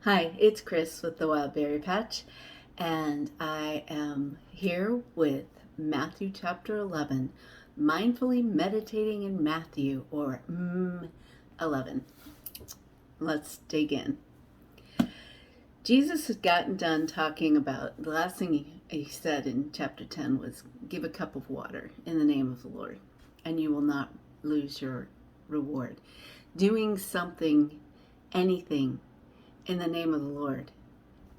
Hi, it's Chris with the Wild Berry Patch, and I am here with Matthew chapter 11, mindfully meditating in Matthew, or Mmm11. Let's dig in. Jesus had gotten done talking about, the last thing he said in chapter 10 was, give a cup of water in the name of the Lord, and you will not lose your reward. Doing something, anything, in the name of the Lord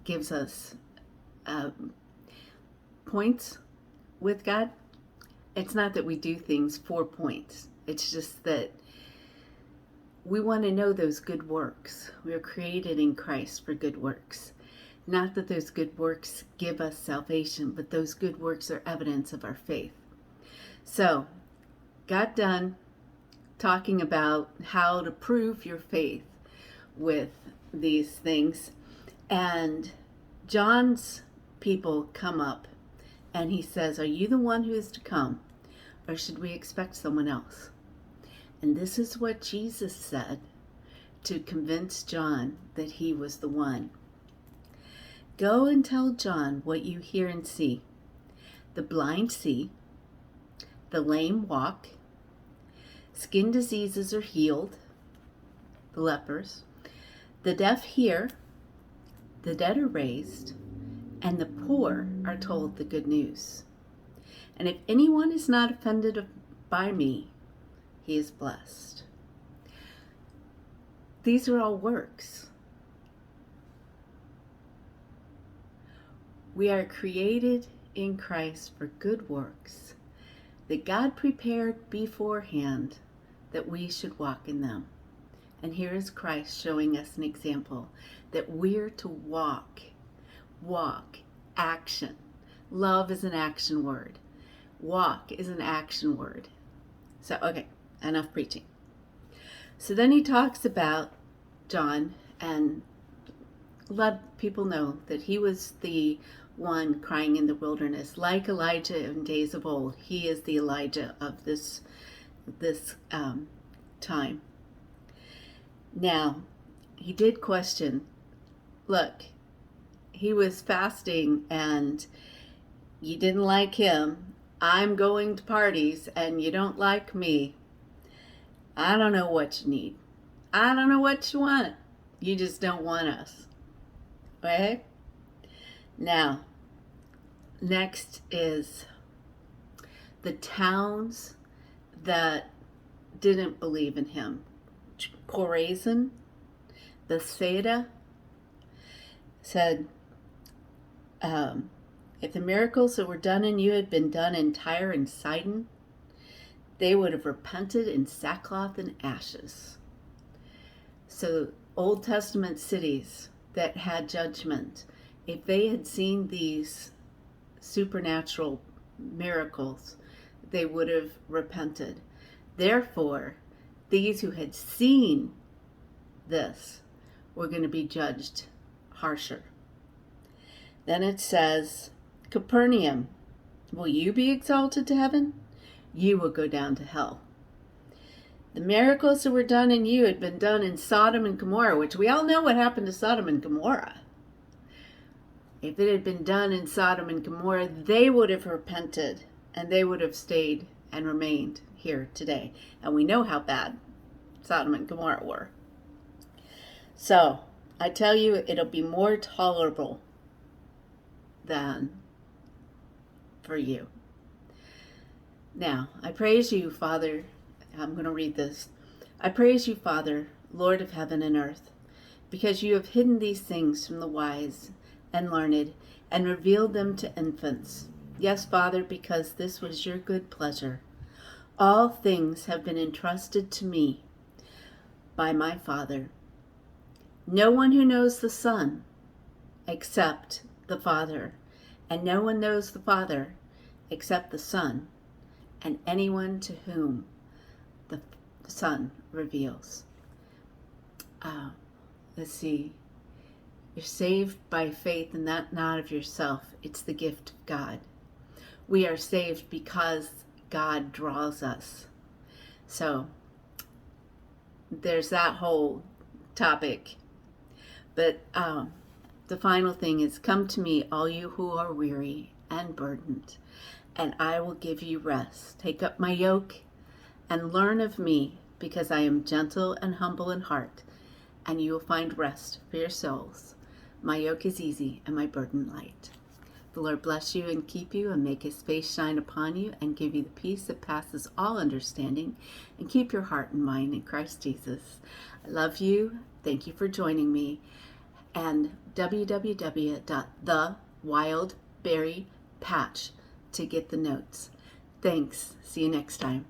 gives us points with God. It's not that we do things for points. It's just that we want to know those good works. We are created in Christ for good works. Not that those good works give us salvation, but those good works are evidence of our faith. So, got done talking about how to prove your faith with these things. And John's people come up and he says, are you the one who is to come, or should we expect someone else? And this is what Jesus said to convince John that he was the one. Go and tell John what you hear and see. The blind see, the lame walk, skin diseases are healed, the lepers, the deaf hear, the dead are raised, and the poor are told the good news. And if anyone is not offended by me, he is blessed. These are all works. We are created in Christ for good works that God prepared beforehand that we should walk in them. And here is Christ showing us an example that we're to walk, action. Love is an action word. Walk is an action word. So, okay, enough preaching. So then he talks about John and let people know that he was the one crying in the wilderness, like Elijah in days of old. He is the Elijah of this time. Now, he did question, look, he was fasting and you didn't like him. I'm going to parties and you don't like me. I don't know what you need. I don't know what you want. You just don't want us. Okay? Now, next is the towns that didn't believe in him. Chorazin, Bethsaida, said, if the miracles that were done in you had been done in Tyre and Sidon, they would have repented in sackcloth and ashes. So Old Testament cities that had judgment, if they had seen these supernatural miracles, they would have repented. Therefore, these who had seen this were going to be judged harsher. Then it says, Capernaum, will you be exalted to heaven? You will go down to hell. The miracles that were done in you had been done in Sodom and Gomorrah, which we all know what happened to Sodom and Gomorrah. If it had been done in Sodom and Gomorrah, they would have repented and they would have stayed and remained here today. And we know how bad Sodom and Gomorrah were. So, I tell you, it'll be more tolerable than for you. Now, I praise you, Father. I'm going to read this. I praise you, Father, Lord of heaven and earth, because you have hidden these things from the wise and learned and revealed them to infants. Yes, Father, because this was your good pleasure. All things have been entrusted to me by my Father. No one who knows the Son except the Father, and no one knows the Father except the Son, and anyone to whom the Son reveals. Let's see. You're saved by faith, and that not of yourself. It's the gift of God. We are saved because God draws us. So there's that whole topic. But the final thing is, come to me, all you who are weary and burdened, and I will give you rest. Take up my yoke and learn of me, because I am gentle and humble in heart, and you will find rest for your souls. My yoke is easy and my burden light. The Lord bless you and keep you and make his face shine upon you and give you the peace that passes all understanding, and keep your heart and mind in Christ Jesus. I love you. Thank you for joining me. And www.thewildberrypatch to get the notes. Thanks. See you next time.